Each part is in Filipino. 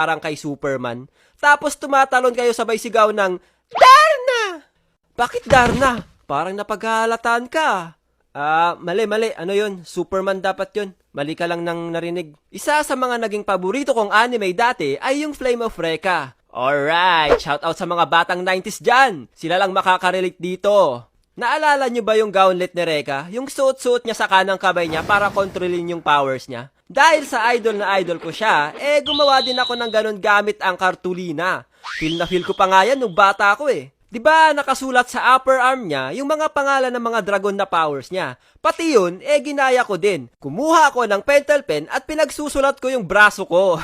parang kay Superman. Tapos tumatalon kayo sabay sigaw ng, Darna! Bakit Darna? Parang napaghahalataan ka. Mali. Ano yun? Superman dapat yun. Mali ka lang nang narinig. Isa sa mga naging paborito kong anime dati ay yung Flame of Recca. Alright, shoutout sa mga batang 90s dyan. Sila lang makaka-relate dito. Naalala nyo ba yung gauntlet ni Recca? Yung suot-suot niya sa kanang kamay niya para kontrolin yung powers niya? Dahil sa idol na idol ko siya, gumawa din ako ng ganun gamit ang kartulina. Feel na feel ko pa nga yan nung bata ako eh. Diba nakasulat sa upper arm niya yung mga pangalan ng mga dragon na powers niya? Pati yun, ginaya ko din. Kumuha ako ng pentel pen at pinagsusulat ko yung braso ko.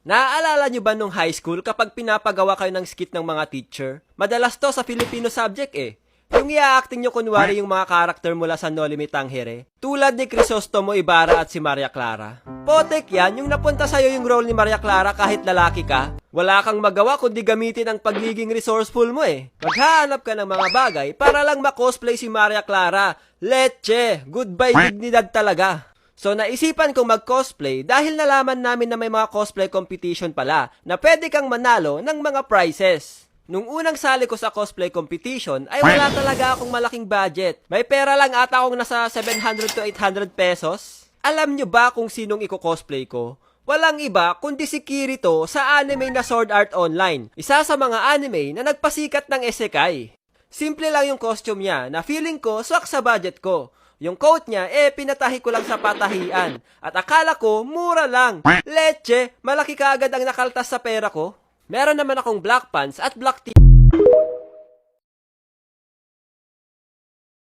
Naaalala nyo ba nung high school kapag pinapagawa kayo ng skit ng mga teacher? Madalas to sa Filipino subject eh. Yung i-acting nyo kunwari yung mga karakter mula sa No Limit Tangere. Tulad ni Crisostomo Ibarra at si Maria Clara. Potek yan, yung napunta sa'yo yung role ni Maria Clara kahit lalaki ka. Wala kang magawa kundi gamitin ang pagiging resourceful mo eh. Maghahanap ka ng mga bagay para lang ma-cosplay si Maria Clara. Leche! Goodbye dignidad talaga. So naisipan kong mag-cosplay dahil nalaman namin na may mga cosplay competition pala na pwede kang manalo ng mga prizes. Nung unang sali ko sa cosplay competition ay wala talaga akong malaking budget. May pera lang ata akong nasa 700 to 800 pesos. Alam nyo ba kung sinong iko-cosplay ko? Walang iba kundi si Kirito sa anime na Sword Art Online. Isa sa mga anime na nagpasikat ng isekai. Simple lang yung costume niya na feeling ko swak sa budget ko. Yung coat niya, pinatahi ko lang sa patahian. At akala ko, mura lang. Leche, malaki kaagad ang nakaltas sa pera ko. Meron naman akong black pants at black t-shirt.